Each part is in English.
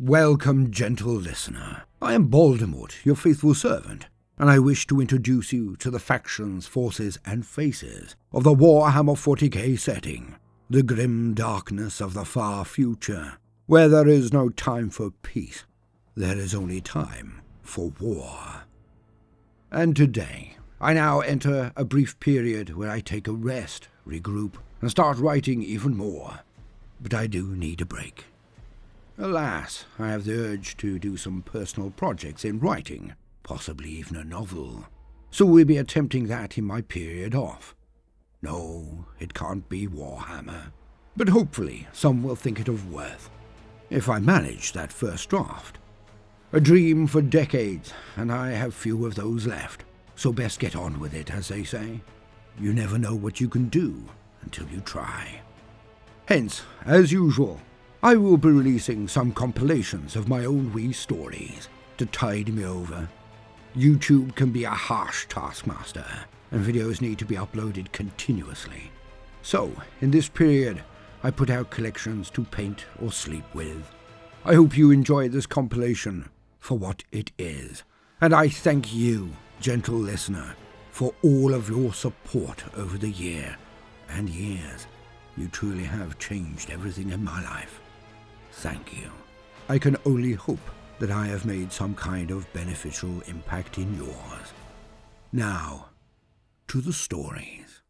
Welcome, gentle listener. I am Baldermort, your faithful servant, and I wish to introduce you to the factions, forces, and faces of the Warhammer 40k setting, the grim darkness of the far future, where there is no time for peace, there is only time for war. And today, I now enter a brief period where I take a rest, regroup, and start writing even more. But I do need a break. Alas, I have the urge to do some personal projects in writing, possibly even a novel. So we'll be attempting that in my period off. No, it can't be Warhammer. But hopefully some will think it of worth, if I manage that first draft. A dream for decades, and I have few of those left, so best get on with it, as they say. You never know what you can do until you try. Hence, as usual, I will be releasing some compilations of my own wee stories to tide me over. YouTube can be a harsh taskmaster, and videos need to be uploaded continuously. So, in this period, I put out collections to paint or sleep with. I hope you enjoy this compilation for what it is, and I thank you, gentle listener, for all of your support over the year and years. You truly have changed everything in my life. Thank you. I can only hope that I have made some kind of beneficial impact in yours. Now, to the stories.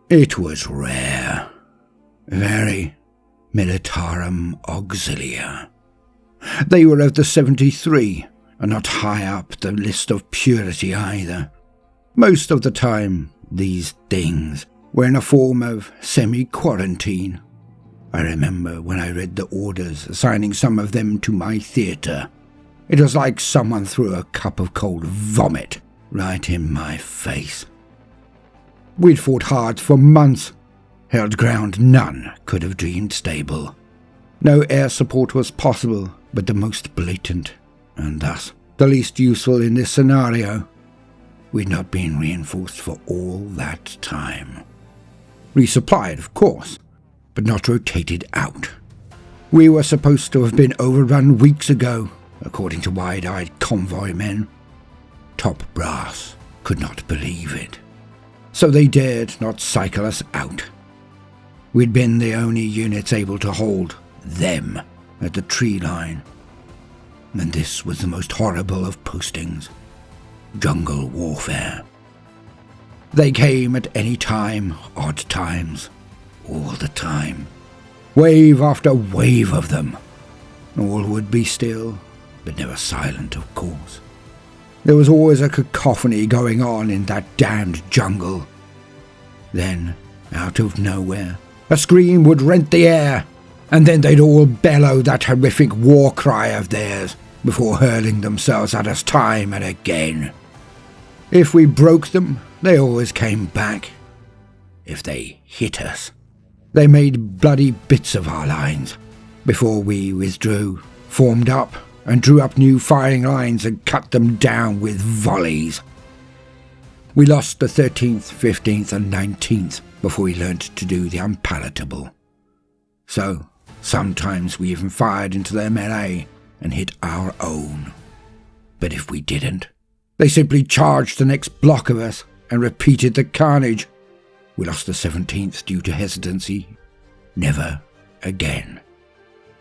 It was rare. Very Militarum Auxilia. They were of the 73, and not high up the list of purity either. Most of the time, these things were in a form of semi-quarantine. I remember when I read the orders assigning some of them to my theatre. It was like someone threw a cup of cold vomit right in my face. We'd fought hard for months, held ground none could have dreamed stable. No air support was possible, but the most blatant, and thus the least useful in this scenario. We'd not been reinforced for all that time. Resupplied, of course, but not rotated out. We were supposed to have been overrun weeks ago, according to wide-eyed convoy men. Top brass could not believe it, so they dared not cycle us out. We'd been the only units able to hold them at the tree line. And this was the most horrible of postings. Jungle warfare. They came at any time, odd times, all the time. Wave after wave of them. All would be still, but never silent, of course. There was always a cacophony going on in that damned jungle. Then, out of nowhere, a scream would rent the air, and then they'd all bellow that horrific war cry of theirs before hurling themselves at us time and again. If we broke them, they always came back. If they hit us, they made bloody bits of our lines before we withdrew, formed up, and drew up new firing lines and cut them down with volleys. We lost the 13th, 15th, and 19th before we learnt to do the unpalatable. So, sometimes we even fired into their melee and hit our own. But if we didn't, they simply charged the next block of us and repeated the carnage. We lost the 17th due to hesitancy. Never again.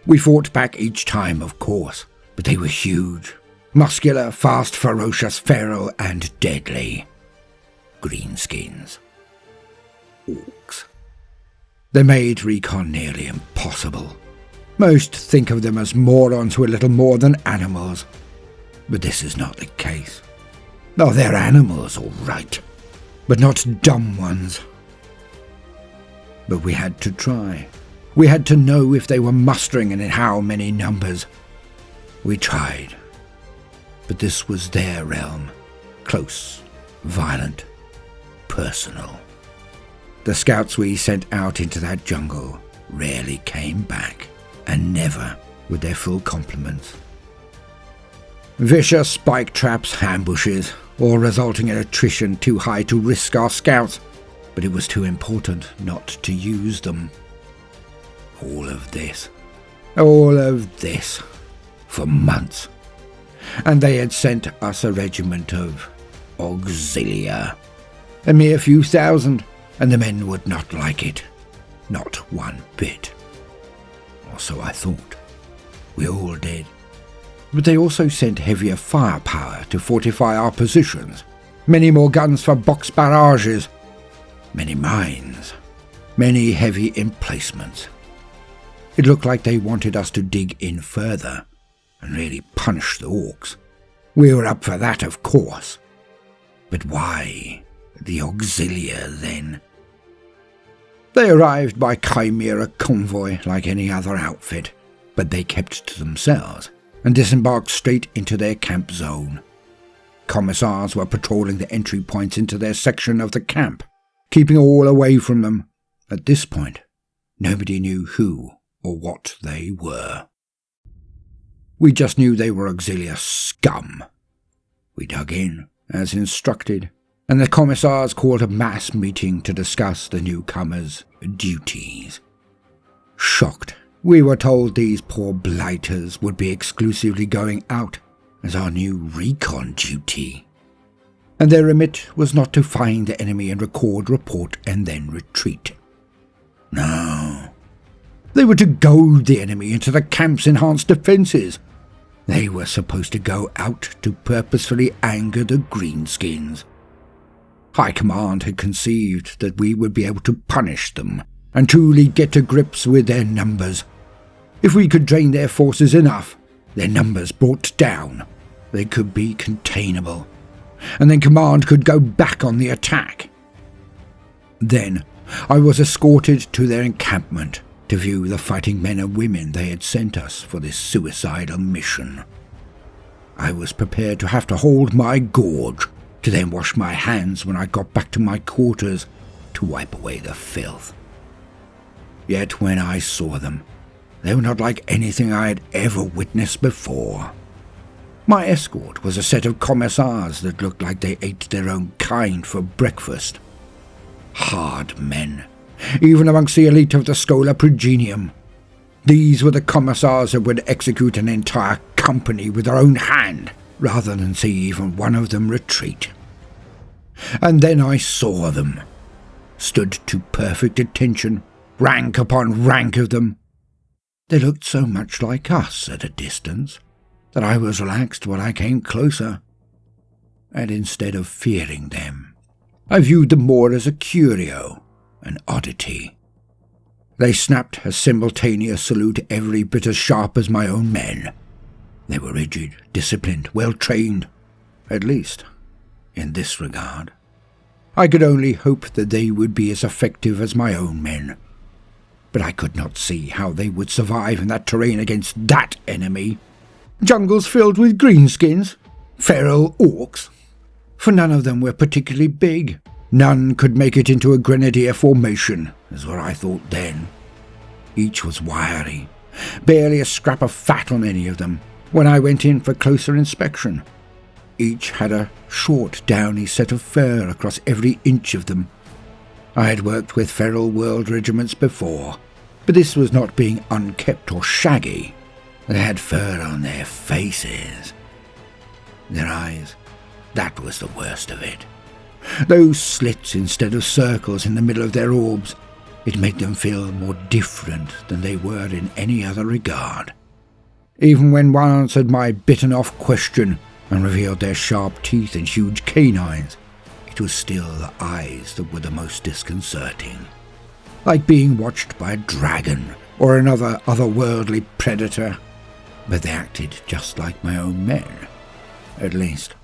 We fought back each time, of course, but they were huge. Muscular, fast, ferocious, feral, and deadly. Greenskins. Orcs. They made recon nearly impossible. Most think of them as morons who are little more than animals, but this is not the case. Oh, they're animals, all right, but not dumb ones. But we had to try. We had to know if they were mustering and in how many numbers. We tried, but this was their realm. Close, violent, personal. The scouts we sent out into that jungle rarely came back, and never with their full complements. Vicious spike traps, ambushes, all resulting in attrition too high to risk our scouts, but it was too important not to use them. All of this, for months. And they had sent us a regiment of auxilia, a mere few thousand, and the men would not like it, not one bit. Or so I thought. We all did. But they also sent heavier firepower to fortify our positions, many more guns for box barrages, many mines, many heavy emplacements. It looked like they wanted us to dig in further and really punish the orcs. We were up for that, of course. But why the auxilia then? They arrived by chimera convoy like any other outfit, but they kept to themselves and disembarked straight into their camp zone. Commissars were patrolling the entry points into their section of the camp, keeping all away from them. At this point, nobody knew who or what they were. We just knew they were auxilia scum. We dug in, as instructed, and the commissars called a mass meeting to discuss the newcomers' duties. Shocked, we were told these poor blighters would be exclusively going out as our new recon duty, and their remit was not to find the enemy and record report and then retreat. No, they were to goad the enemy into the camp's enhanced defences. They were supposed to go out to purposefully anger the greenskins. High Command had conceived that we would be able to punish them and truly get to grips with their numbers. If we could drain their forces enough, their numbers brought down, they could be containable, and then Command could go back on the attack. Then I was escorted to their encampment to view the fighting men and women they had sent us for this suicidal mission. I was prepared to have to hold my gorge, to then wash my hands when I got back to my quarters to wipe away the filth. Yet when I saw them, they were not like anything I had ever witnessed before. My escort was a set of commissars that looked like they ate their own kind for breakfast. Hard men, even amongst the elite of the Schola Progenium. These were the commissars that would execute an entire company with their own hand, rather than see even one of them retreat. And then I saw them, stood to perfect attention, rank upon rank of them. They looked so much like us at a distance that I was relaxed when I came closer, and instead of fearing them, I viewed them more as a curio, an oddity. They snapped a simultaneous salute every bit as sharp as my own men. They were rigid, disciplined, well-trained, at least in this regard. I could only hope that they would be as effective as my own men, but I could not see how they would survive in that terrain against that enemy. Jungles filled with greenskins, feral orcs, for none of them were particularly big. None could make it into a grenadier formation, is what I thought then. Each was wiry, barely a scrap of fat on any of them when I went in for closer inspection. Each had a short, downy set of fur across every inch of them. I had worked with feral world regiments before, but this was not being unkempt or shaggy. They had fur on their faces. Their eyes, that was the worst of it. Those slits instead of circles in the middle of their orbs, it made them feel more different than they were in any other regard. Even when one answered my bitten-off question and revealed their sharp teeth and huge canines, it was still the eyes that were the most disconcerting. Like being watched by a dragon or another otherworldly predator. But they acted just like my own men, at least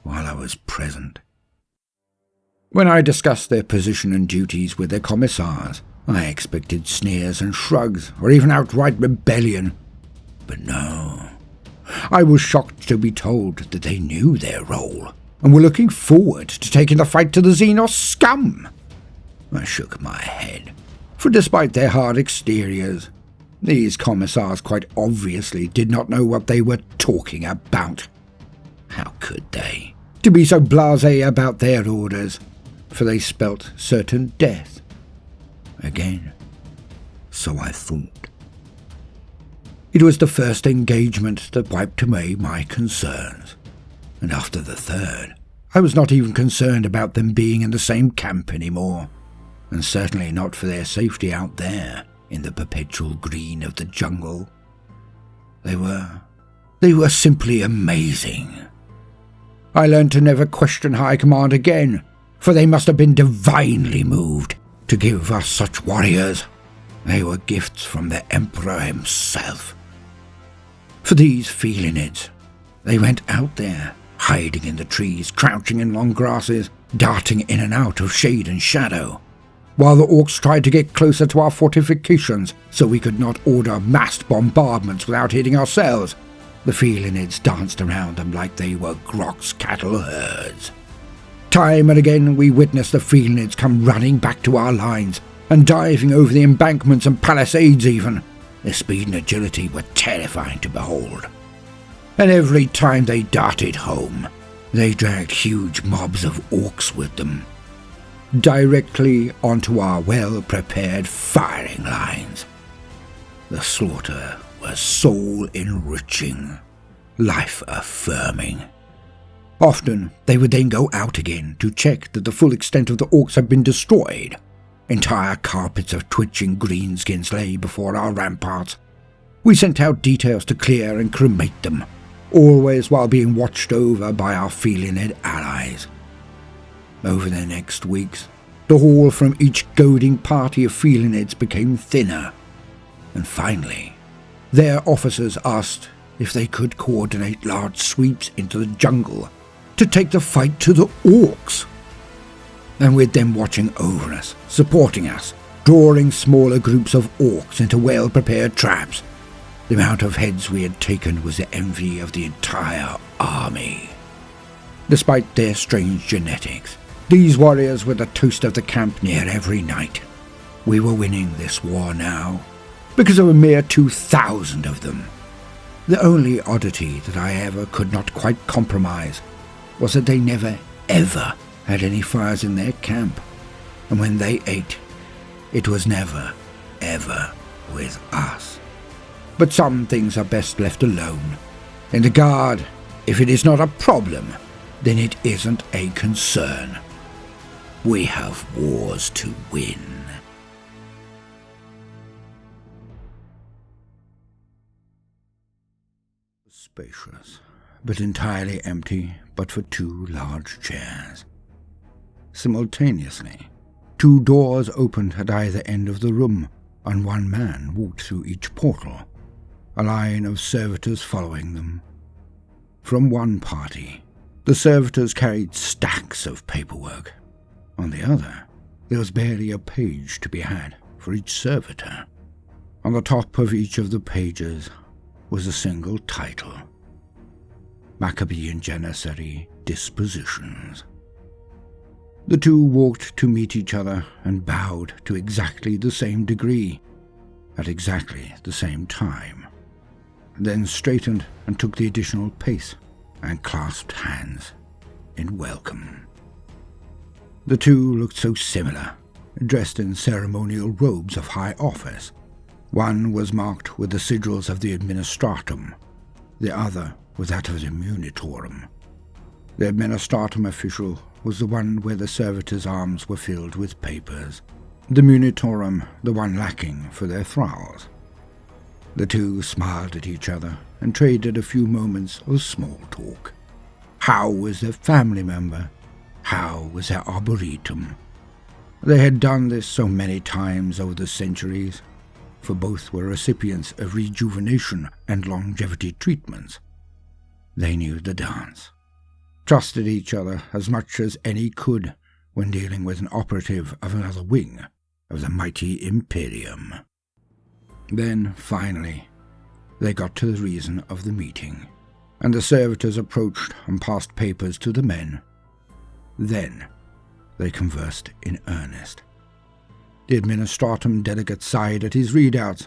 while I was present. When I discussed their position and duties with their commissars, I expected sneers and shrugs, or even outright rebellion. But no. I was shocked to be told that they knew their role, and were looking forward to taking the fight to the Xenos scum. I shook my head, for despite their hard exteriors, these commissars quite obviously did not know what they were talking about. could they? To be so blasé about their orders, for they spelt certain death. Again, so I thought. It was the first engagement that wiped away my concerns, and after the third, I was not even concerned about them being in the same camp anymore, and certainly not for their safety out there in the perpetual green of the jungle. They were simply amazing. I learned to never question High Command again, for they must have been divinely moved to give us such warriors. They were gifts from the Emperor himself. For these Felinids, they went out there, hiding in the trees, crouching in long grasses, darting in and out of shade and shadow, while the orcs tried to get closer to our fortifications so we could not order massed bombardments without hitting ourselves. The Felinids danced around them like they were Grok's cattle herds. Time and again we witnessed the Felinids come running back to our lines and diving over the embankments and palisades even. Their speed and agility were terrifying to behold. And every time they darted home, they dragged huge mobs of orcs with them, directly onto our well-prepared firing lines. The slaughter was soul-enriching, life-affirming. Often they would then go out again to check that the full extent of the orcs had been destroyed. Entire carpets of twitching greenskins lay before our ramparts. We sent out details to clear and cremate them, always while being watched over by our Felinid allies. Over the next weeks, the haul from each goading party of Felinids became thinner, and finally, their officers asked if they could coordinate large sweeps into the jungle to take the fight to the orcs. And with them watching over us, supporting us, drawing smaller groups of orcs into well-prepared traps, the amount of heads we had taken was the envy of the entire army. Despite their strange genetics, these warriors were the toast of the camp near every night. We were winning this war now, because of a mere 2,000 of them. The only oddity that I ever could not quite compromise was that they never, ever had any fires in their camp, and when they ate, it was never, ever with us. But some things are best left alone. In the Guard, if it is not a problem, then it isn't a concern. We have wars to win. Spacious, but entirely empty but for two large chairs. Simultaneously, two doors opened at either end of the room, and one man walked through each portal, a line of servitors following them. From one party, the servitors carried stacks of paperwork. On the other, there was barely a page to be had for each servitor. On the top of each of the pages was a single title: Macabian Janissary Dispositions. The two walked to meet each other and bowed to exactly the same degree, at exactly the same time, then straightened and took the additional pace and clasped hands in welcome. The two looked so similar, dressed in ceremonial robes of high office. One was marked with the sigils of the Administratum, the other was that of the Munitorum. The Administratum official was the one where the servitors' arms were filled with papers, the Munitorum the one lacking for their thralls. The two smiled at each other and traded a few moments of small talk. How was their family member? How was their arboretum? They had done this so many times over the centuries, for both were recipients of rejuvenation and longevity treatments. They knew the dance, trusted each other as much as any could when dealing with an operative of another wing of the mighty Imperium. Then, finally, they got to the reason of the meeting, and the servitors approached and passed papers to the men. Then they conversed in earnest. The Administratum delegate sighed at his readouts,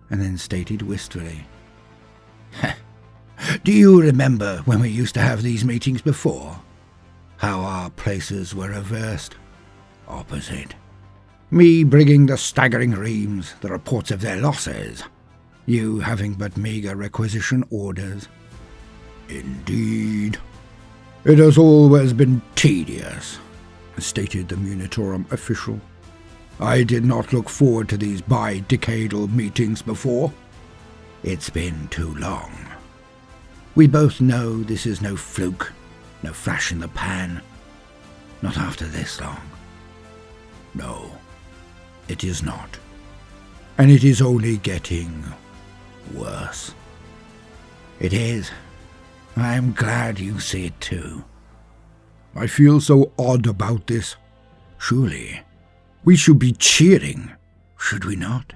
and then stated wistfully, Do you remember when we used to have these meetings before? How our places were reversed? Opposite. Me bringing the staggering reams, the reports of their losses. You having but meagre requisition orders. Indeed. It has always been tedious, stated the Munitorum official. I did not look forward to these bi-decadal meetings before. It's been too long. We both know this is no fluke, no flash in the pan. Not after this long. No, it is not. And it is only getting worse. It is. I am glad you see it too. I feel so odd about this. Surely, we should be cheering, should we not?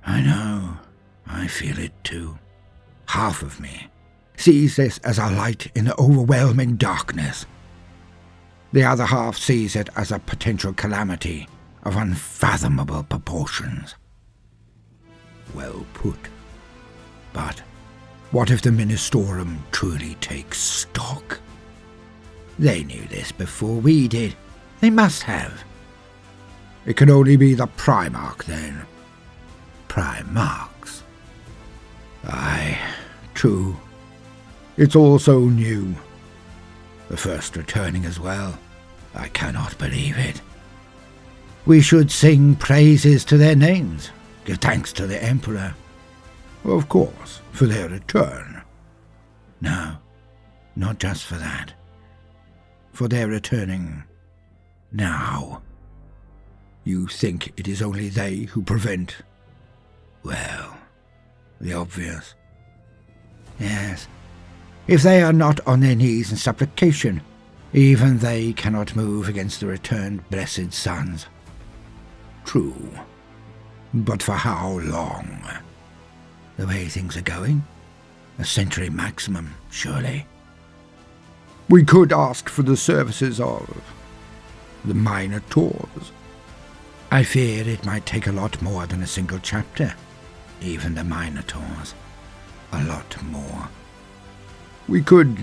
I know, I feel it too. Half of me sees this as a light in the overwhelming darkness. The other half sees it as a potential calamity of unfathomable proportions. Well put. But what if the Ministorum truly takes stock? They knew this before we did. They must have. It can only be the Primarch, then. Primarchs. Aye, true. It's all so new. The first returning as well. I cannot believe it. We should sing praises to their names, give thanks to the Emperor. Of course, for their return. No, not just for that. For their returning now. You think it is only they who prevent, well, the obvious. Yes, if they are not on their knees in supplication, even they cannot move against the returned blessed sons. True, but for how long? The way things are going, a century maximum, surely. We could ask for the services of the Minotaurs. I fear it might take a lot more than a single chapter. Even the Minotaurs. A lot more. We could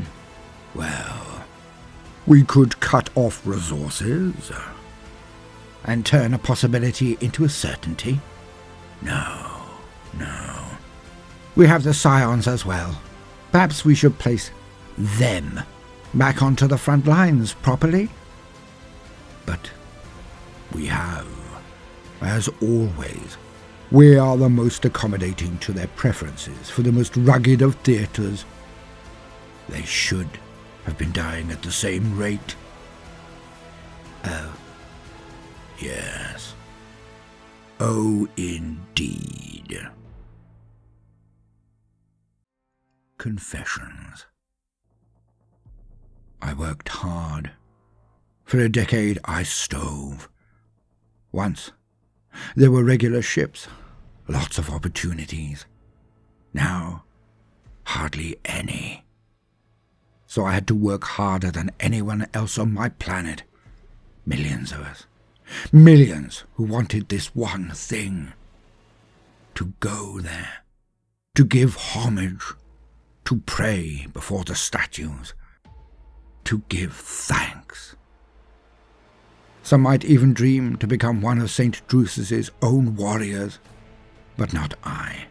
cut off resources and turn a possibility into a certainty. No. We have the Scions as well. Perhaps we should place them back onto the front lines properly. But we have, as always, we are the most accommodating to their preferences for the most rugged of theatres. They should have been dying at the same rate. Oh, yes. Oh, indeed. Confessions. I worked hard. For a decade I stove. Once, there were regular ships, lots of opportunities. Now, hardly any. So I had to work harder than anyone else on my planet. Millions of us. Millions who wanted this one thing. To go there. To give homage. To pray before the statues. To give thanks. Some might even dream to become one of St. Drusus's own warriors. But not I.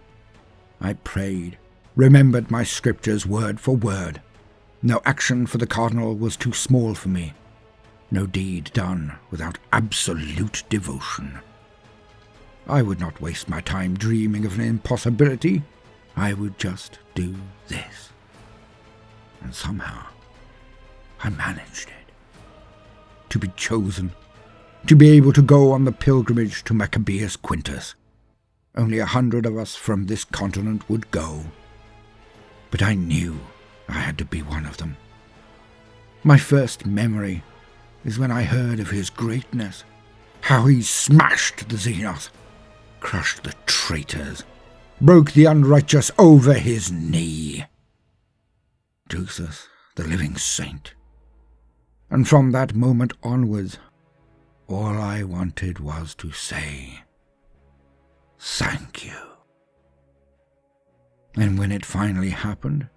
I prayed, remembered my scriptures word for word. No action for the Cardinal was too small for me. No deed done without absolute devotion. I would not waste my time dreaming of an impossibility. I would just do this. And somehow, I managed it. To be chosen. To be able to go on the pilgrimage to Macabius Quintus. Only 100 of us from this continent would go. But I knew I had to be one of them. My first memory is when I heard of his greatness, how he smashed the Xenos, crushed the traitors, broke the unrighteous over his knee. Drusus, the living saint. And from that moment onwards, all I wanted was to say, thank you. And when it finally happened,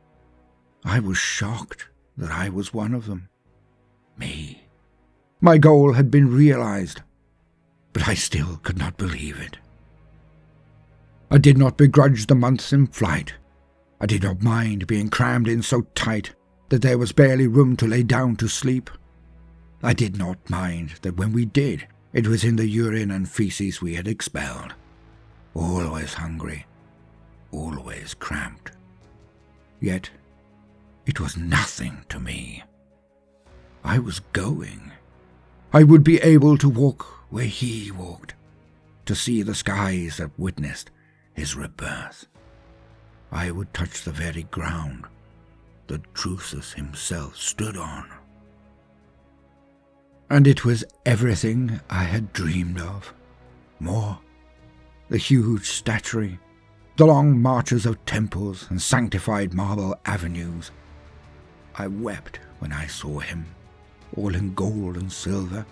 I was shocked that I was one of them. Me. My goal had been realized, but I still could not believe it. I did not begrudge the months in flight. I did not mind being crammed in so tight that there was barely room to lay down to sleep. I did not mind that when we did, it was in the urine and feces we had expelled. Always hungry, always cramped. Yet, it was nothing to me. I was going. I would be able to walk where he walked, to see the skies that witnessed his rebirth. I would touch the very ground that Drusus himself stood on. And it was everything I had dreamed of. More. The huge statuary, the long marches of temples and sanctified marble avenues. I wept when I saw him, all in gold and silver.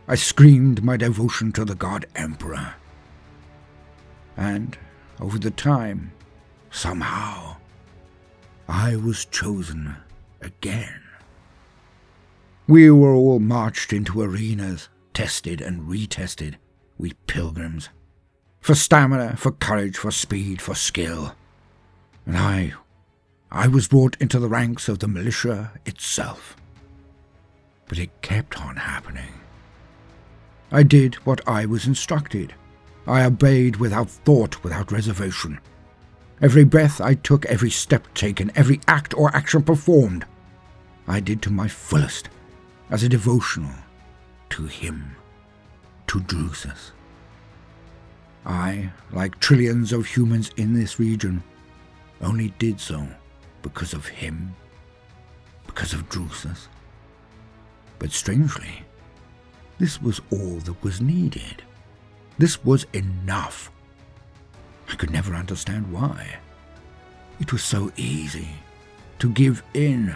I screamed my devotion to the god Emperor. And, over the time, somehow, I was chosen again. We were all marched into arenas, tested and retested, we pilgrims, for stamina, for courage, for speed, for skill. And I was brought into the ranks of the militia itself. But it kept on happening. I did what I was instructed. I obeyed without thought, without reservation. Every breath I took, every step taken, every act or action performed, I did to my fullest, as a devotional to him, to Drusus. I, like trillions of humans in this region, only did so because of him, because of Drusus. But strangely, this was all that was needed. This was enough. I could never understand why. It was so easy to give in,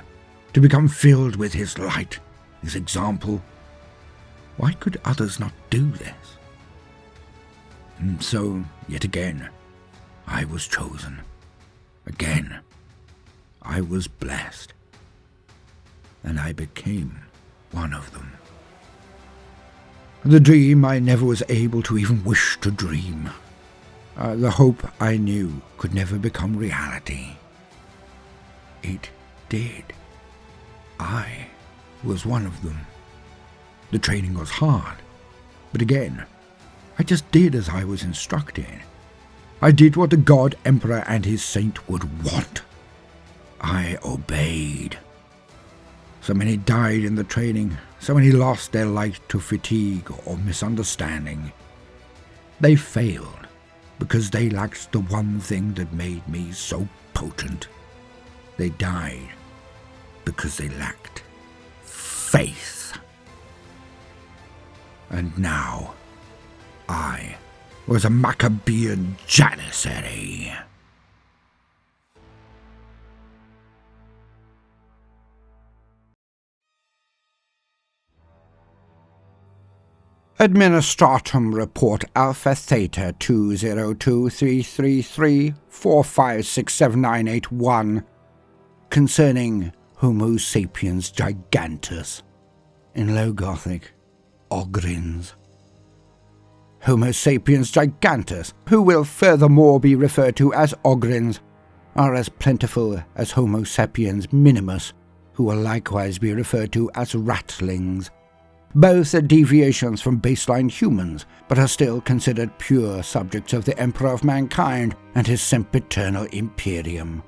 to become filled with his light, his example. Why could others not do this? And so, yet again, I was chosen. Again, I was blessed. And I became one of them. The dream I never was able to even wish to dream. The hope I knew could never become reality. It did. I was one of them. The training was hard, but again, I just did as I was instructed. I did what the god Emperor and his saint would want. I obeyed. So many died in the training, so many lost their life to fatigue or misunderstanding. They failed because they lacked the one thing that made me so potent. They died because they lacked faith. And now, I was a Macabean Janissary. Administratum Report Alpha Theta 2023334567981 concerning Homo sapiens gigantus, in Low Gothic, Ogryns. Homo sapiens gigantus, who will furthermore be referred to as Ogryns, are as plentiful as Homo sapiens minimus, who will likewise be referred to as ratlings. Both are deviations from baseline humans, but are still considered pure subjects of the Emperor of Mankind and his sempiternal Imperium.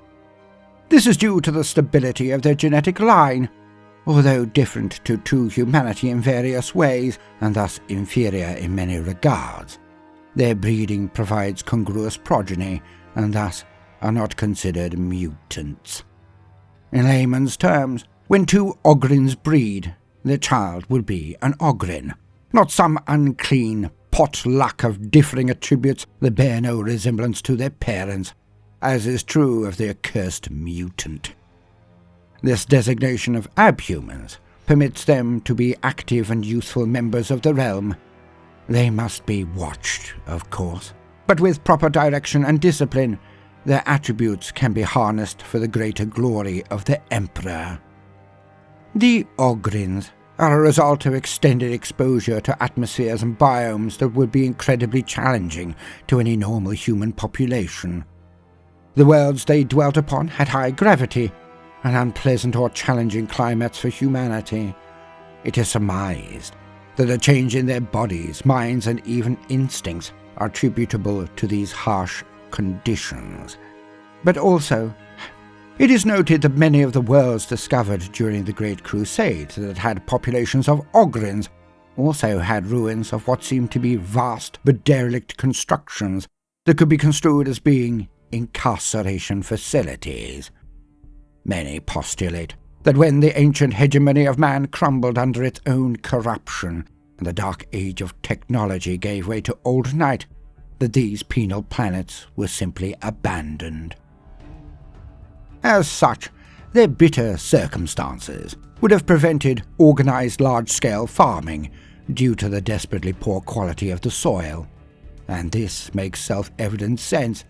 This is due to the stability of their genetic line. Although different to true humanity in various ways, and thus inferior in many regards, their breeding provides congruous progeny, and thus are not considered mutants. In layman's terms, when two Ogryns breed, the child will be an Ogryn, not some unclean potluck of differing attributes that bear no resemblance to their parents, as is true of the accursed mutant. This designation of abhumans permits them to be active and useful members of the realm. They must be watched, of course, but with proper direction and discipline, their attributes can be harnessed for the greater glory of the Emperor. The Ogryns are a result of extended exposure to atmospheres and biomes that would be incredibly challenging to any normal human population. The worlds they dwelt upon had high gravity and unpleasant or challenging climates for humanity. It is surmised that a change in their bodies, minds, and even instincts are attributable to these harsh conditions. But also, it is noted that many of the worlds discovered during the Great Crusade that had populations of Ogryns also had ruins of what seemed to be vast but derelict constructions that could be construed as being incarceration facilities. Many postulate that when the ancient hegemony of man crumbled under its own corruption and the dark age of technology gave way to old night, that these penal planets were simply abandoned. As such, their bitter circumstances would have prevented organized large-scale farming due to the desperately poor quality of the soil, and this makes self-evident sense,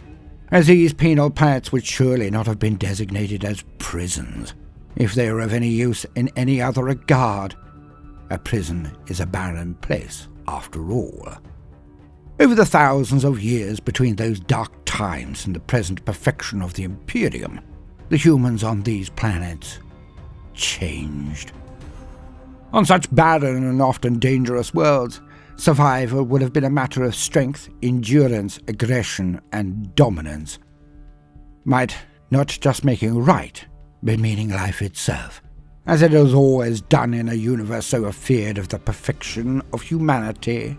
as these penal planets would surely not have been designated as prisons if they were of any use in any other regard. A prison is a barren place, after all. Over the thousands of years between those dark times and the present perfection of the Imperium, the humans on these planets changed. On such barren and often dangerous worlds, survival would have been a matter of strength, endurance, aggression, and dominance. Might not just making right, but meaning life itself, as it has always done in a universe so afeared of the perfection of humanity.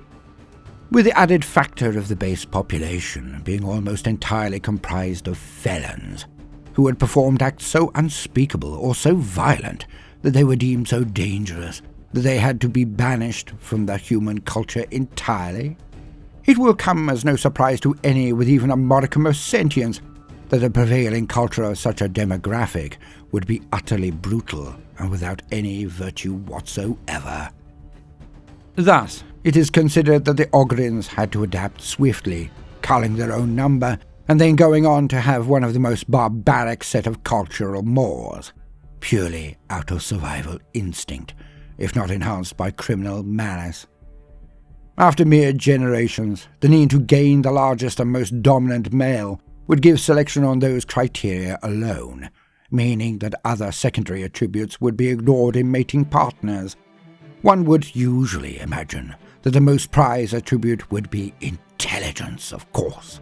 With the added factor of the base population being almost entirely comprised of felons, who had performed acts so unspeakable or so violent that they were deemed so dangerous that they had to be banished from the human culture entirely, it will come as no surprise to any with even a modicum of sentience that the prevailing culture of such a demographic would be utterly brutal and without any virtue whatsoever. Thus, it is considered that the Ogryns had to adapt swiftly, culling their own number, and then going on to have one of the most barbaric set of cultural mores, purely out of survival instinct, if not enhanced by criminal malice. After mere generations, the need to gain the largest and most dominant male would give selection on those criteria alone, meaning that other secondary attributes would be ignored in mating partners. One would usually imagine that the most prized attribute would be intelligence, of course.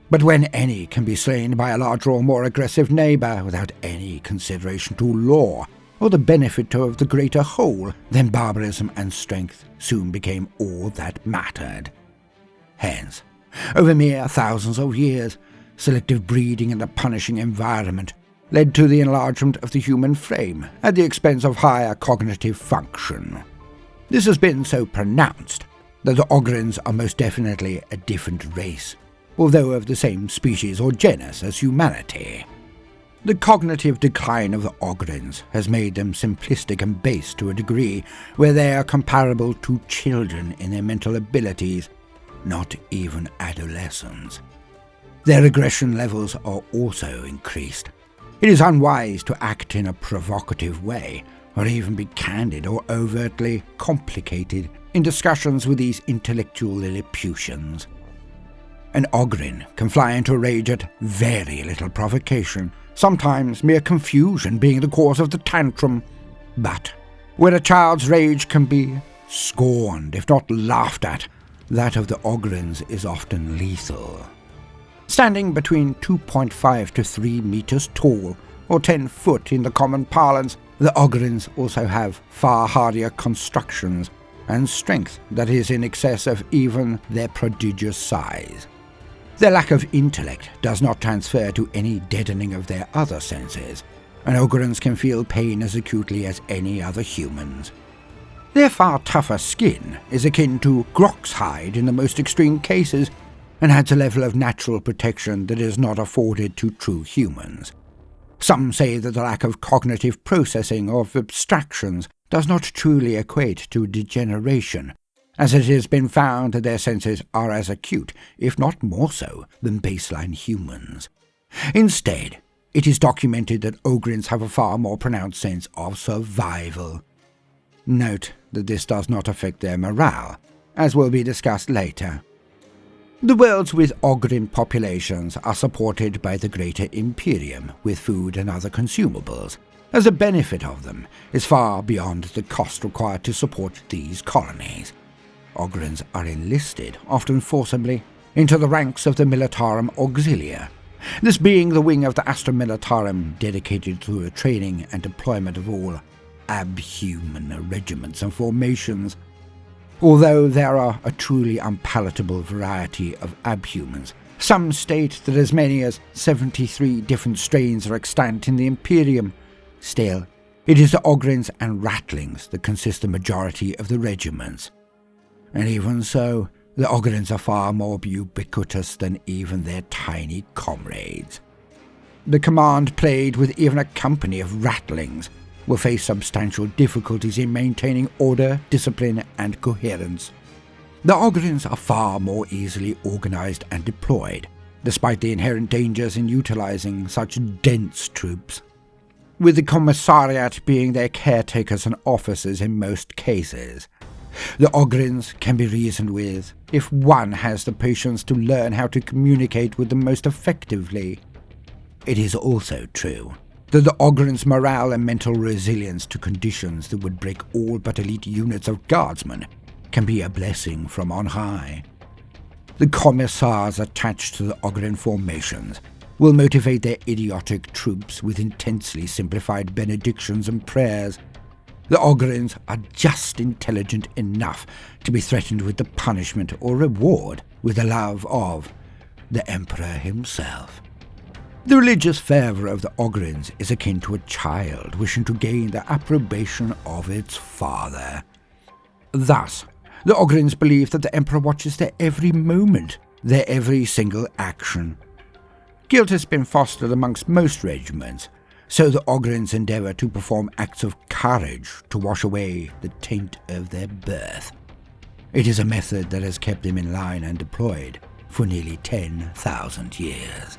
But when any can be slain by a larger or more aggressive neighbour without any consideration to law or the benefit of the greater whole, then barbarism and strength soon became all that mattered. Hence, over mere thousands of years, selective breeding in a punishing environment led to the enlargement of the human frame at the expense of higher cognitive function. This has been so pronounced that the Ogryns are most definitely a different race, although of the same species or genus as humanity. The cognitive decline of the Ogryns has made them simplistic and base to a degree where they are comparable to children in their mental abilities, not even adolescents. Their aggression levels are also increased. It is unwise to act in a provocative way, or even be candid or overtly complicated in discussions with these intellectual Lilliputians. An Ogryn can fly into a rage at very little provocation, sometimes mere confusion being the cause of the tantrum. But where a child's rage can be scorned, if not laughed at, that of the Ogryns is often lethal. Standing between 2.5 to 3 meters tall, or 10 foot in the common parlance, the Ogryns also have far hardier constructions and strength that is in excess of even their prodigious size. Their lack of intellect does not transfer to any deadening of their other senses, and Ogryns can feel pain as acutely as any other humans. Their far tougher skin is akin to Grok's hide in the most extreme cases, and adds a level of natural protection that is not afforded to true humans. Some say that the lack of cognitive processing of abstractions does not truly equate to degeneration, as it has been found that their senses are as acute, if not more so, than baseline humans. Instead, it is documented that Ogryns have a far more pronounced sense of survival. Note that this does not affect their morale, as will be discussed later. The worlds with Ogryn populations are supported by the Greater Imperium with food and other consumables, as the benefit of them is far beyond the cost required to support these colonies. Ogryns are enlisted, often forcibly, into the ranks of the Militarum Auxilia, this being the wing of the ASTRA Militarum dedicated to the training and deployment of all Abhuman regiments and formations. Although there are a truly unpalatable variety of Abhumans, some state that as many as 73 different strains are extant in the Imperium. Still, it is the Ogryns and Rattlings that consist the majority of the regiments. And even so, the Ogryns are far more ubiquitous than even their tiny comrades. The command played with even a company of Rattlings will face substantial difficulties in maintaining order, discipline, and coherence. The Ogryns are far more easily organized and deployed, despite the inherent dangers in utilizing such dense troops, with the commissariat being their caretakers and officers in most cases. The Ogryns can be reasoned with if one has the patience to learn how to communicate with them most effectively. It is also true that the Ogryns' morale and mental resilience to conditions that would break all but elite units of guardsmen can be a blessing from on high. The commissars attached to the Ogryn formations will motivate their idiotic troops with intensely simplified benedictions and prayers. The Ogryns are just intelligent enough to be threatened with the punishment or reward with the love of the Emperor himself. The religious fervour of the Ogryns is akin to a child wishing to gain the approbation of its father. Thus, the Ogryns believe that the Emperor watches their every moment, their every single action. Guilt has been fostered amongst most regiments, so the Ogryns endeavour to perform acts of courage to wash away the taint of their birth. It is a method that has kept them in line and deployed for nearly 10,000 years.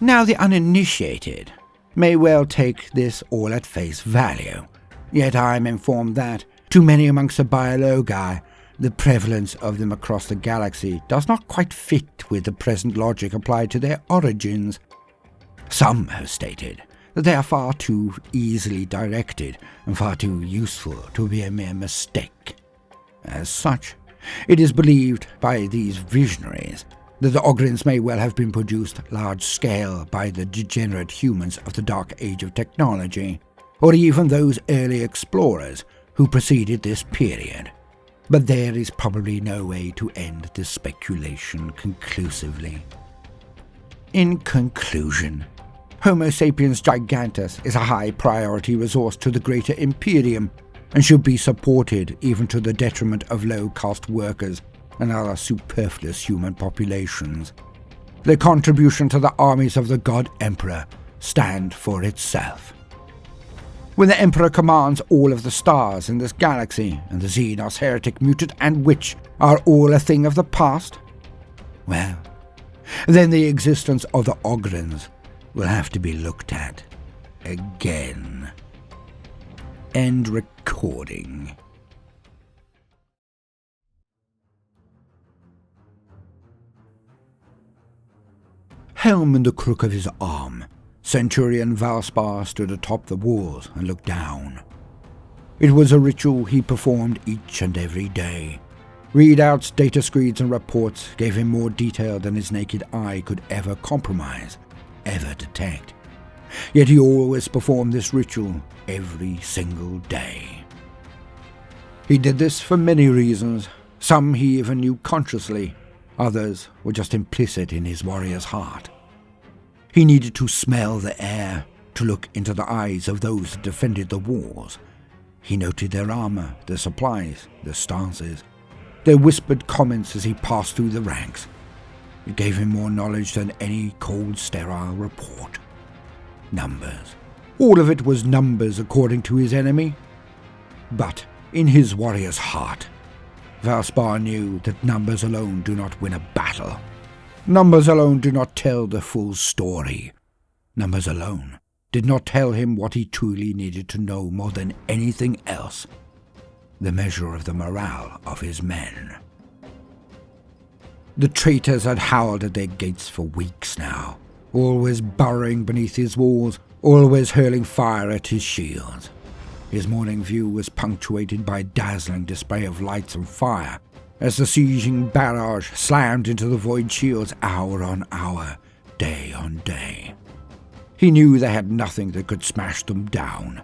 Now the uninitiated may well take this all at face value, yet I am informed that, to many amongst the biologi, the prevalence of them across the galaxy does not quite fit with the present logic applied to their origins. Some have stated that they are far too easily directed and far too useful to be a mere mistake. As such, it is believed by these visionaries that the Ogryns may well have been produced large-scale by the degenerate humans of the Dark Age of technology, or even those early explorers who preceded this period. But there is probably no way to end this speculation conclusively. In conclusion, Homo sapiens gigantus is a high-priority resource to the Greater Imperium and should be supported even to the detriment of low-caste workers and other superfluous human populations. Their contribution to the armies of the God Emperor stand for itself. When the Emperor commands all of the stars in this galaxy, and the Xenos, heretic, mutant, and witch are all a thing of the past, well, then the existence of the Ogryns will have to be looked at again. End recording. Helm in the crook of his arm, Centurion Valspar stood atop the walls and looked down. It was a ritual he performed each and every day. Readouts, data screeds, and reports gave him more detail than his naked eye could ever compromise, ever detect. Yet he always performed this ritual every single day. He did this for many reasons. Some he even knew consciously. Others were just implicit in his warrior's heart. He needed to smell the air, to look into the eyes of those that defended the walls. He noted their armor, their supplies, their stances, their whispered comments as he passed through the ranks. It gave him more knowledge than any cold, sterile report. Numbers. All of it was numbers according to his enemy. But in his warrior's heart, Valspar knew that numbers alone do not win a battle. Numbers alone do not tell the full story. Numbers alone did not tell him what he truly needed to know more than anything else: the measure of the morale of his men. The traitors had howled at their gates for weeks now, always burrowing beneath his walls, always hurling fire at his shields. His morning view was punctuated by a dazzling display of lights and fire, as the sieging barrage slammed into the void shields hour on hour, day on day. He knew they had nothing that could smash them down.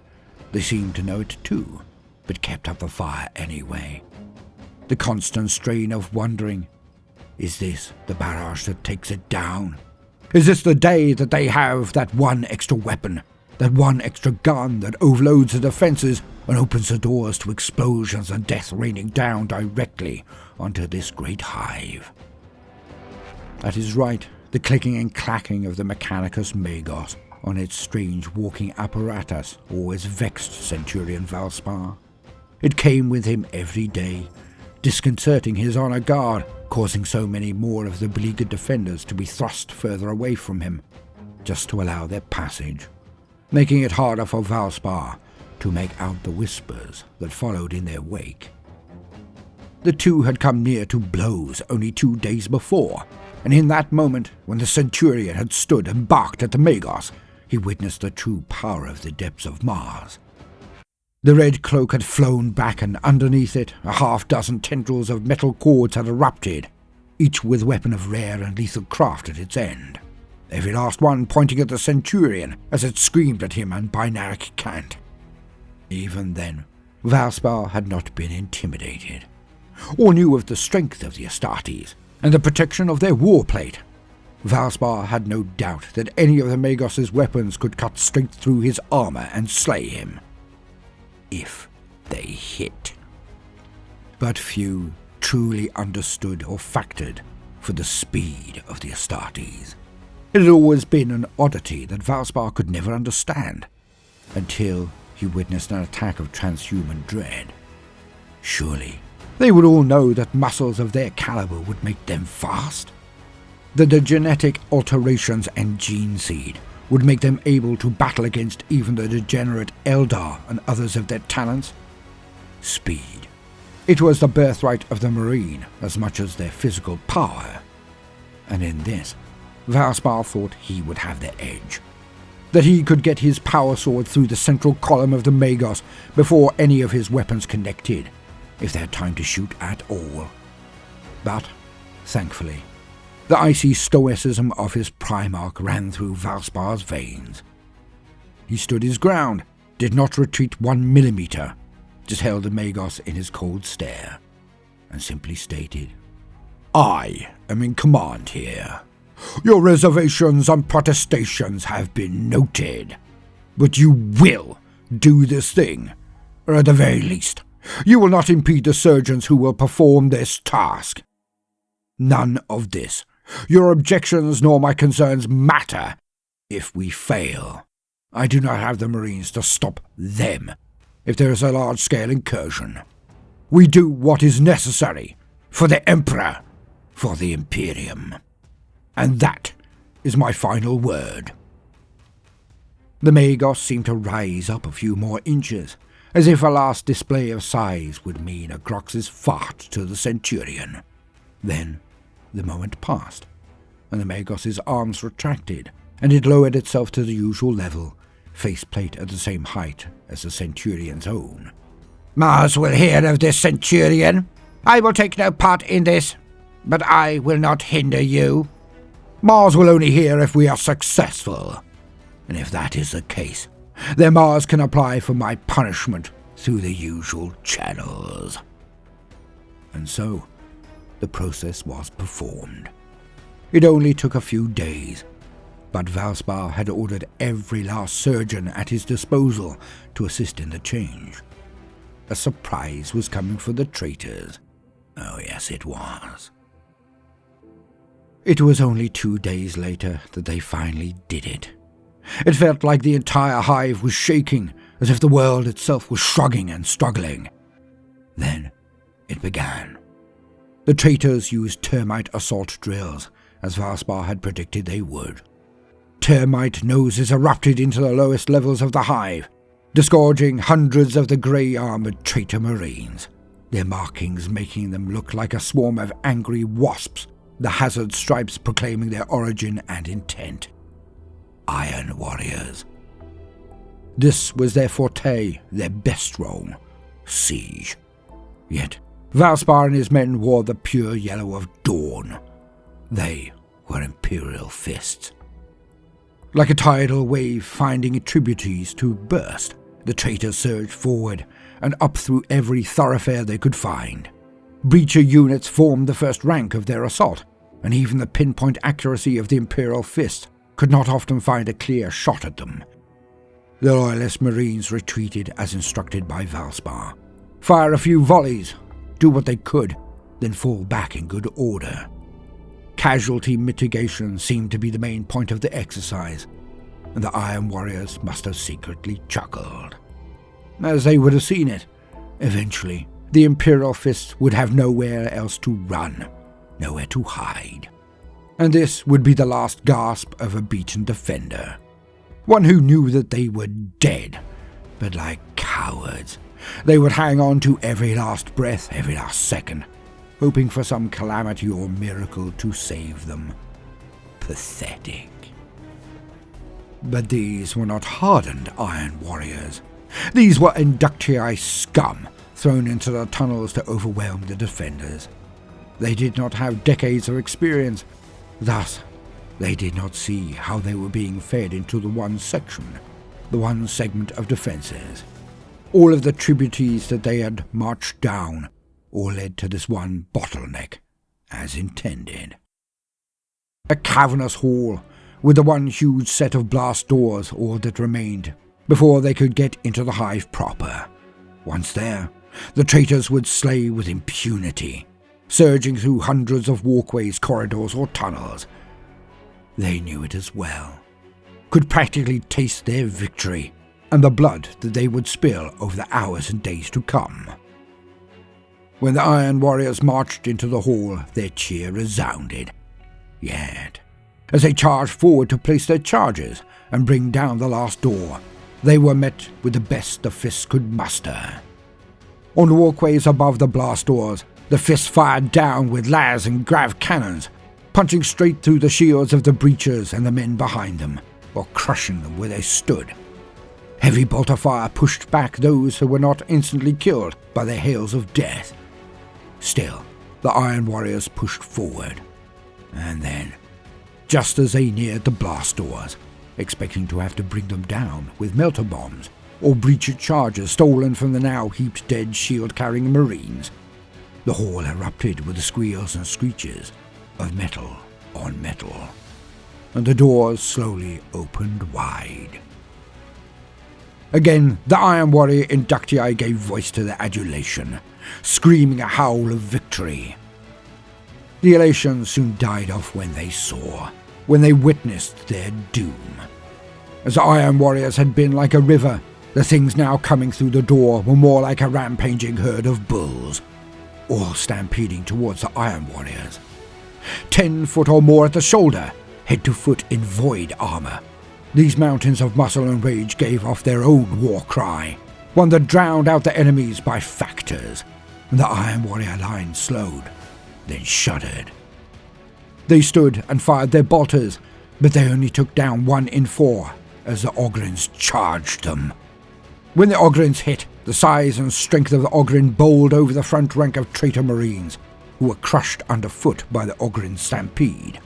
They seemed to know it too, but kept up the fire anyway. The constant strain of wondering, is this the barrage that takes it down? Is this the day that they have that one extra weapon, that one extra gun that overloads the defences and opens the doors to explosions and death raining down directly onto this great hive? At his right, the clicking and clacking of the Mechanicus Magos on its strange walking apparatus always vexed Centurion Valspar. It came with him every day, disconcerting his honour guard, causing so many more of the beleaguered defenders to be thrust further away from him, just to allow their passage, making it harder for Valspar to make out the whispers that followed in their wake. The two had come near to blows only 2 days before, and in that moment, when the Centurion had stood and barked at the Magos, he witnessed the true power of the depths of Mars. The red cloak had flown back, and underneath it, a half-dozen tendrils of metal cords had erupted, each with weapon of rare and lethal craft at its end, every last one pointing at the Centurion as it screamed at him in binaric cant. Even then, Valspar had not been intimidated, or knew of the strength of the Astartes and the protection of their warplate. Valspar had no doubt that any of the Magos' weapons could cut straight through his armour and slay him, if they hit. But few truly understood or factored for the speed of the Astartes. It had always been an oddity that Valspar could never understand, until he witnessed an attack of transhuman dread. Surely they would all know that muscles of their caliber would make them fast, that the genetic alterations and gene seed would make them able to battle against even the degenerate Eldar and others of their talents. Speed. It was the birthright of the Marine as much as their physical power. And in this, Valspar thought he would have the edge. That he could get his power sword through the central column of the Magos before any of his weapons connected, if they had time to shoot at all. But, thankfully, the icy stoicism of his Primarch ran through Valspar's veins. He stood his ground, did not retreat 1 millimeter, just held the Magos in his cold stare, and simply stated, "I am in command here. Your reservations and protestations have been noted, but you will do this thing, or at the very least, you will not impede the surgeons who will perform this task. None of this. Your objections nor my concerns matter if we fail. I do not have the Marines to stop them if there is a large-scale incursion. We do what is necessary for the Emperor, for the Imperium. And that is my final word." The Magos seemed to rise up a few more inches, as if a last display of size would mean a Grox's fart to the Centurion. Then the moment passed, and the Magos' arms retracted, and it lowered itself to the usual level, faceplate at the same height as the Centurion's own. "Mars will hear of this, Centurion. I will take no part in this, but I will not hinder you. Mars will only hear if we are successful, and if that is the case, then Mars can apply for my punishment through the usual channels." And so, the process was performed. It only took a few days, but Valspar had ordered every last surgeon at his disposal to assist in the change. A surprise was coming for the traitors. Oh yes, it was. It was only 2 days later that they finally did it. It felt like the entire hive was shaking, as if the world itself was shrugging and struggling. Then it began. The traitors used termite assault drills as Valspar had predicted they would. Termite noses erupted into the lowest levels of the hive, disgorging hundreds of the grey-armoured traitor marines, their markings making them look like a swarm of angry wasps, the hazard stripes proclaiming their origin and intent. Iron Warriors. This was their forte, their best role, siege. Yet Valspar and his men wore the pure yellow of dawn. They were Imperial fists. Like a tidal wave finding tributaries to burst, the traitors surged forward and up through every thoroughfare they could find. Breacher units formed the first rank of their assault, and even the pinpoint accuracy of the Imperial fists could not often find a clear shot at them. The Loyalist Marines retreated as instructed by Valspar. Fire a few volleys, do what they could, then fall back in good order. Casualty mitigation seemed to be the main point of the exercise, and the Iron Warriors must have secretly chuckled. As they would have seen it, eventually the Imperial fists would have nowhere else to run, nowhere to hide. And this would be the last gasp of a beaten defender. One who knew that they were dead, but like cowards, they would hang on to every last breath, every last second, hoping for some calamity or miracle to save them. Pathetic. But these were not hardened Iron Warriors. These were inductii scum, thrown into the tunnels to overwhelm the defenders. They did not have decades of experience, thus they did not see how they were being fed into the one section, the one segment of defences. All of the tributaries that they had marched down all led to this one bottleneck, as intended. A cavernous hall, with the one huge set of blast doors all that remained, before they could get into the hive proper. Once there, the traitors would slay with impunity, surging through hundreds of walkways, corridors, or tunnels. They knew it as well, could practically taste their victory, and the blood that they would spill over the hours and days to come. When the Iron Warriors marched into the hall, their cheer resounded. Yet, as they charged forward to place their charges and bring down the last door, they were met with the best the fists could muster. On the walkways above the blast doors, the fists fired down with las and grav cannons, punching straight through the shields of the breachers and the men behind them, or crushing them where they stood. Heavy bolt of fire pushed back those who were not instantly killed by the hails of death. Still, the Iron Warriors pushed forward. And then, just as they neared the blast doors, expecting to have to bring them down with melter bombs or breacher charges stolen from the now heaped dead shield-carrying Marines, the hall erupted with the squeals and screeches of metal on metal, and the doors slowly opened wide. Again, the Iron Warrior inductii gave voice to their adulation, screaming a howl of victory. The elation soon died off when they witnessed their doom. As the Iron Warriors had been like a river, the things now coming through the door were more like a rampaging herd of bulls, all stampeding towards the Iron Warriors. 10 foot or more at the shoulder, head to foot in void armor. These mountains of muscle and rage gave off their own war cry, one that drowned out the enemies by factors, and the Iron Warrior line slowed, then shuddered. They stood and fired their bolters, but they only took down 1 in 4 as the Ogryns charged them. When the Ogryns hit, the size and strength of the Ogryn bowled over the front rank of traitor Marines, who were crushed underfoot by the Ogryn stampede.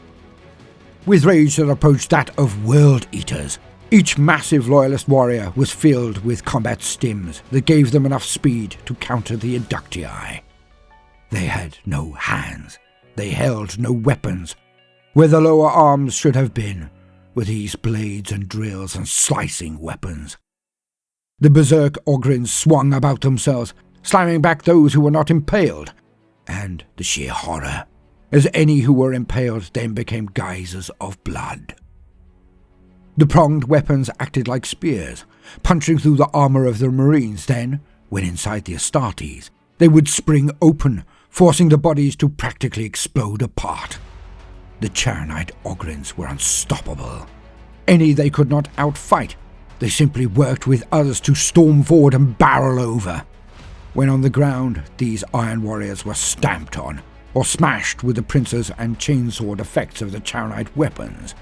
With rage that approached that of World Eaters, each massive Loyalist warrior was filled with combat stims that gave them enough speed to counter the inductii. They had no hands, they held no weapons. Where the lower arms should have been, were these blades and drills and slicing weapons. The berserk Ogryns swung about themselves, slamming back those who were not impaled, and the sheer horror, as any who were impaled then became geysers of blood. The pronged weapons acted like spears, punching through the armor of the Marines. Then, when inside the Astartes, they would spring open, forcing the bodies to practically explode apart. The Charonite Ogryns were unstoppable. Any they could not outfight, they simply worked with others to storm forward and barrel over. When on the ground, these iron warriors were stamped on, or smashed with the pincers and chainsword effects of the Charonite weapons.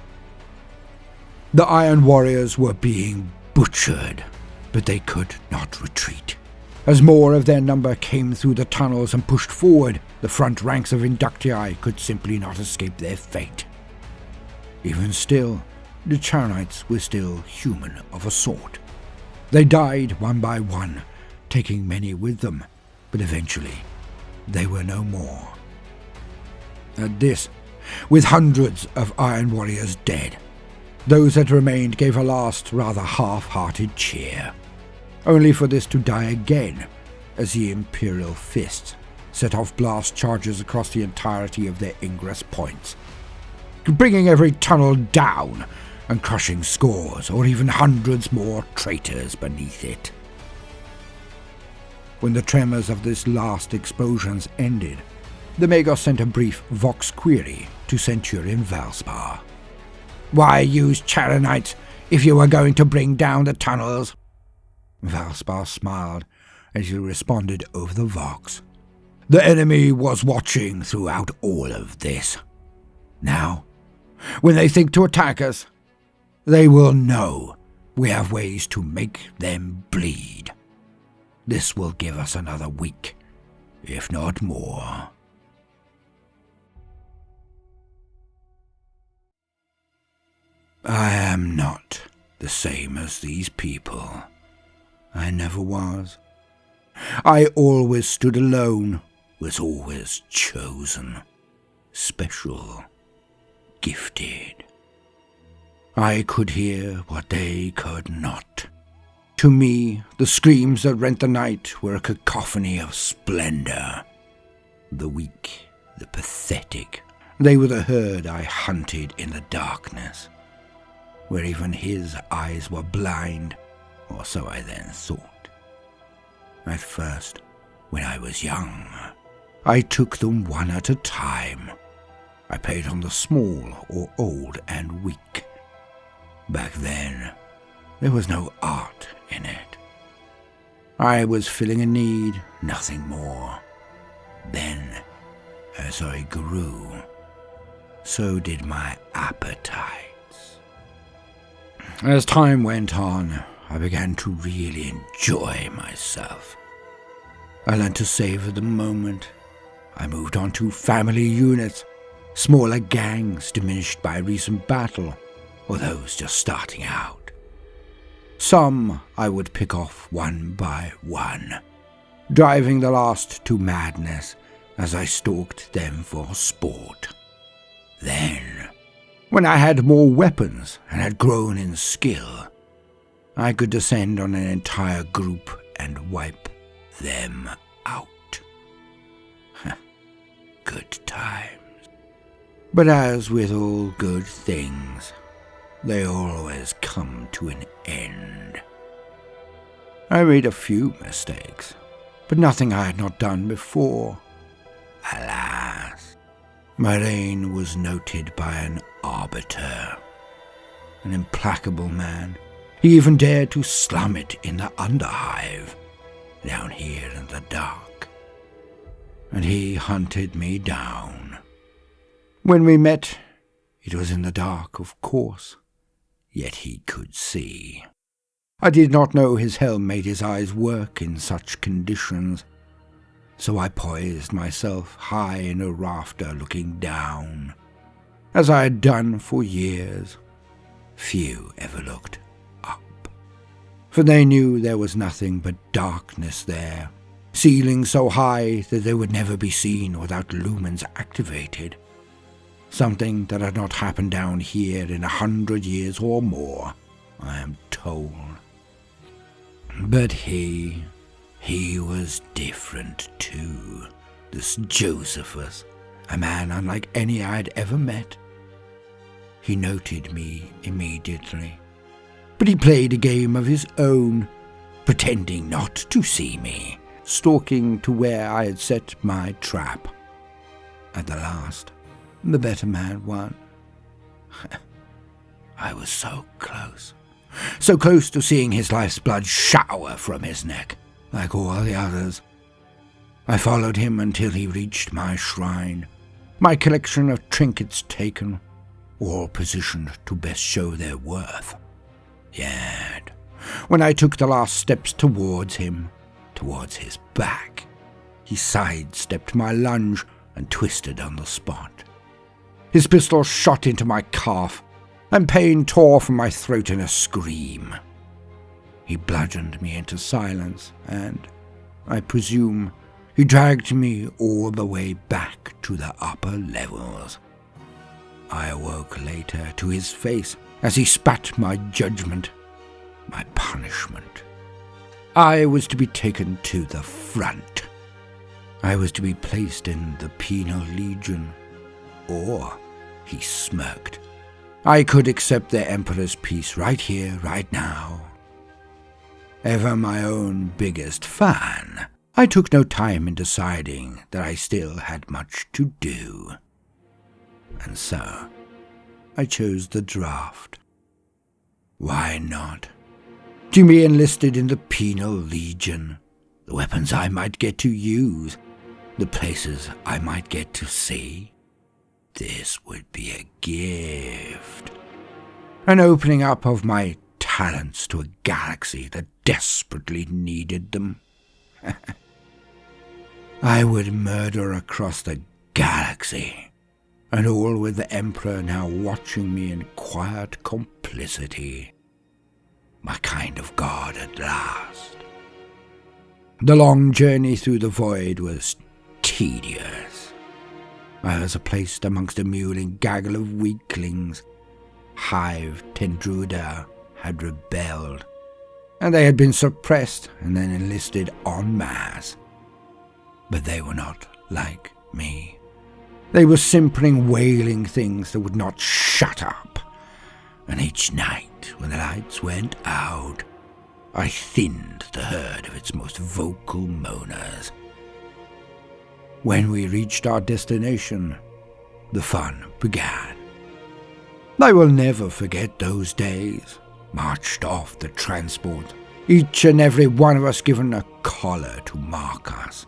The iron warriors were being butchered, but they could not retreat. As more of their number came through the tunnels and pushed forward, the front ranks of Inductii could simply not escape their fate. Even still, the Charonites were still human of a sort. They died one by one, taking many with them, but eventually they were no more. At this, with hundreds of iron warriors dead, those that remained gave a last, rather half-hearted cheer, only for this to die again as the Imperial fists set off blast charges across the entirety of their ingress points, bringing every tunnel down and crushing scores or even hundreds more traitors beneath it. When the tremors of this last explosions ended, the Magos sent a brief vox query to Centurion Valspar. "Why use Charonites if you were going to bring down the tunnels?" Valspar smiled as he responded over the vox. "The enemy was watching throughout all of this. Now, when they think to attack us, they will know we have ways to make them bleed. This will give us another week, if not more." I am not the same as these people. I never was. I always stood alone, was always chosen, special, gifted. I could hear what they could not. To me, the screams that rent the night were a cacophony of splendor. The weak, the pathetic, they were the herd I hunted in the darkness, where even his eyes were blind, or so I then thought. At first, when I was young, I took them one at a time. I preyed on the small or old and weak. Back then, there was no art in it. I was filling a need, nothing more. Then, as I grew, so did my appetites. As time went on, I began to really enjoy myself. I learned to savor the moment. I moved on to family units, smaller gangs diminished by recent battle, or those just starting out. Some I would pick off one by one, driving the last to madness as I stalked them for sport. Then, when I had more weapons and had grown in skill, I could descend on an entire group and wipe them out. Good times. But as with all good things, they always come to an end. I made a few mistakes, but nothing I had not done before. Alas, my reign was noted by an arbiter, an implacable man. He even dared to slum it in the underhive, down here in the dark. And he hunted me down. When we met, it was in the dark, of course, yet he could see. I did not know his helm made his eyes work in such conditions, so I poised myself high in a rafter looking down, as I had done for years. Few ever looked up, for they knew there was nothing but darkness there, ceilings so high that they would never be seen without lumens activated. Something that had not happened down here in 100 years or more, I am told. But he was different too, this Josephus, a man unlike any I had ever met. He noted me immediately, but he played a game of his own, pretending not to see me, stalking to where I had set my trap. At the last, The better man won. I was so close to seeing his life's blood shower from his neck, like all the others. I followed him until he reached my shrine, my collection of trinkets taken, all positioned to best show their worth. Yet, when I took the last steps towards him, towards his back, he sidestepped my lunge and twisted on the spot. His pistol shot into my calf, and pain tore from my throat in a scream. He bludgeoned me into silence, and, I presume, he dragged me all the way back to the upper levels. I awoke later to his face as he spat my judgment, my punishment. I was to be taken to the front. I was to be placed in the Penal Legion. Or, he smirked, I could accept the Emperor's peace right here, right now. Ever my own biggest fan, I took no time in deciding that I still had much to do. And so, I chose the draft. Why not? To be enlisted in the Penal Legion, the weapons I might get to use, the places I might get to see. This would be a gift. An opening up of my talents to a galaxy that desperately needed them. I would murder across the galaxy, and all with the Emperor now watching me in quiet complicity. My kind of god at last. The long journey through the void was tedious. I was placed amongst a mewling gaggle of weaklings. Hive Tendruda had rebelled, and they had been suppressed and then enlisted en masse. But they were not like me. They were simpering, wailing things that would not shut up. And each night, when the lights went out, I thinned the herd of its most vocal moaners. When we reached our destination, the fun began. I will never forget those days, marched off the transport, each and every one of us given a collar to mark us,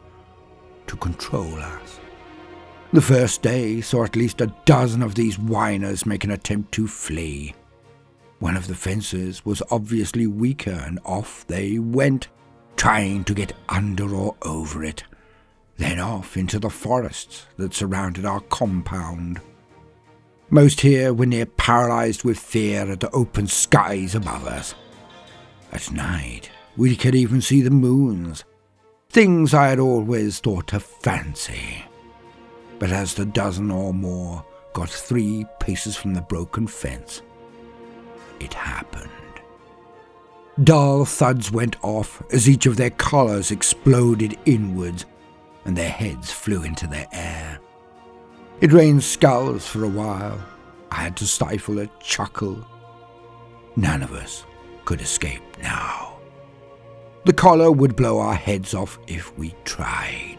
to control us. The first day saw at least a dozen of these whiners make an attempt to flee. One of the fences was obviously weaker, and off they went, trying to get under or over it, then off into the forests that surrounded our compound. Most here were near paralyzed with fear at the open skies above us. At night, we could even see the moons, things I had always thought a fancy. But as the dozen or more got 3 paces from the broken fence, it happened. Dull thuds went off as each of their collars exploded inwards, and their heads flew into the air. It rained skulls for a while. I had to stifle a chuckle. None of us could escape now. The collar would blow our heads off if we tried.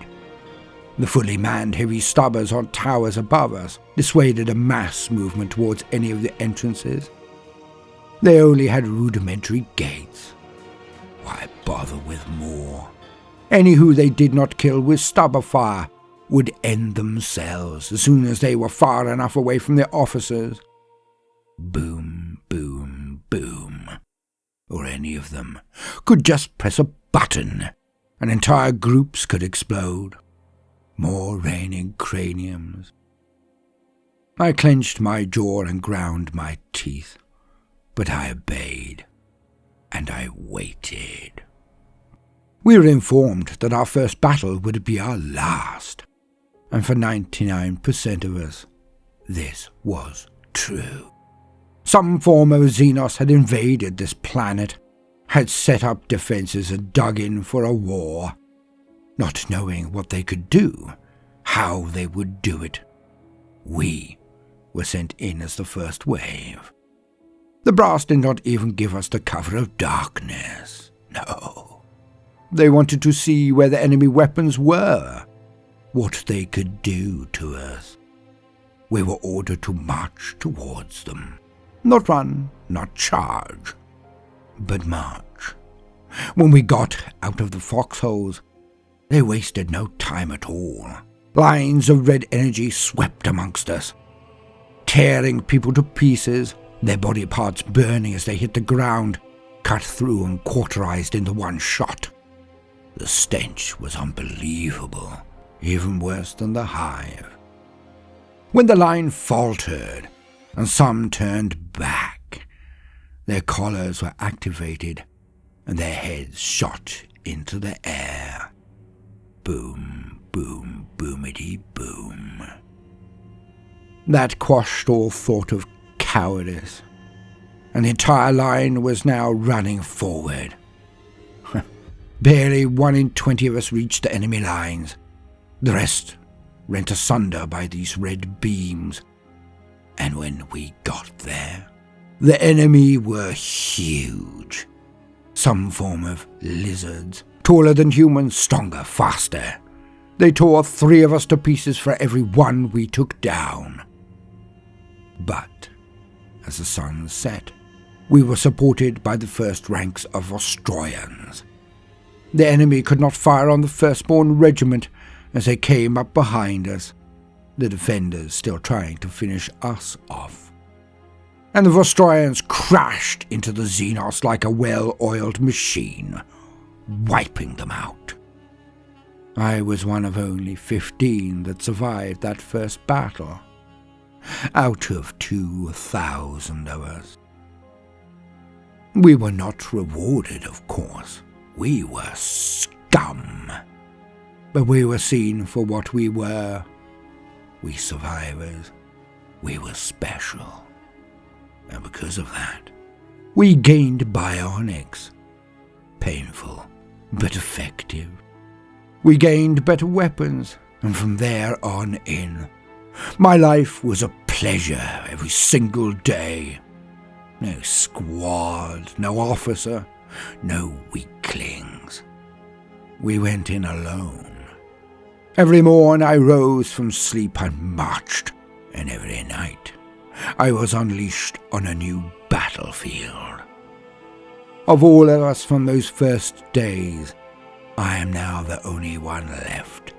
The fully manned heavy stubbers on towers above us dissuaded a mass movement towards any of the entrances. They only had rudimentary gates. Why bother with more? Any who they did not kill with stubber fire would end themselves as soon as they were far enough away from their officers. Boom, boom, boom. Or any of them could just press a button, and entire groups could explode. More raining craniums. I clenched my jaw and ground my teeth, but I obeyed, and I waited. We were informed that our first battle would be our last, and for 99% of us, this was true. Some form of Xenos had invaded this planet, had set up defenses and dug in for a war. Not knowing what they could do, how they would do it, we were sent in as the first wave. The brass did not even give us the cover of darkness. No. They wanted to see where the enemy weapons were, what they could do to us. we were ordered to march towards them. Not run, not charge, but march. When we got out of the foxholes, they wasted no time at all. Lines of red energy swept amongst us, tearing people to pieces, their body parts burning as they hit the ground, cut through and cauterized into one shot. The stench was unbelievable, even worse than the hive. When the line faltered and some turned back, their collars were activated and their heads shot into the air. Boom, boom, boomity boom. That quashed all thought of cowardice, and the entire line was now running forward. Barely 1 in 20 of us reached the enemy lines. The rest rent asunder by these red beams. And when we got there, the enemy were huge. Some form of lizards, taller than humans, stronger, faster. They tore 3 of us to pieces for every one we took down. But as the sun set, we were supported by the first ranks of Australians. The enemy could not fire on the firstborn regiment as they came up behind us, the defenders still trying to finish us off. And the Australians crashed into the Xenos like a well-oiled machine, wiping them out. I was one of only 15 that survived that first battle, out of 2,000 of us. We were not rewarded, of course. We were scum. But we were seen for what we were. We survivors. We were special. And because of that, we gained bionics. Painful, but effective. We gained better weapons, and from there on in, my life was a pleasure every single day. No squad, no officer, no weaklings. We went in alone. Every morn I rose from sleep and marched, and every night I was unleashed on a new battlefield. Of all of us from those first days, I am now the only one left,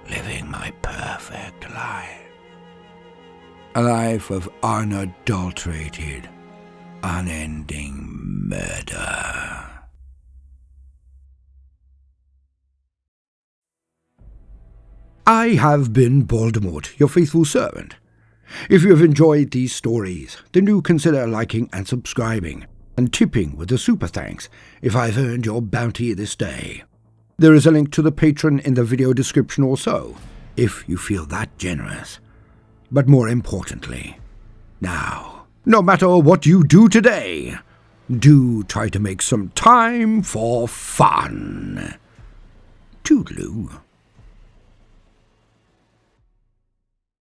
living my perfect life. A life of unadulterated, unending murder. I have been Baldermort, your faithful servant. If you have enjoyed these stories, then do consider liking and subscribing, and tipping with a super thanks if I've earned your bounty this day. There is a link to the Patreon in the video description also, if you feel that generous. But more importantly, now, no matter what you do today, do try to make some time for fun. Toodaloo.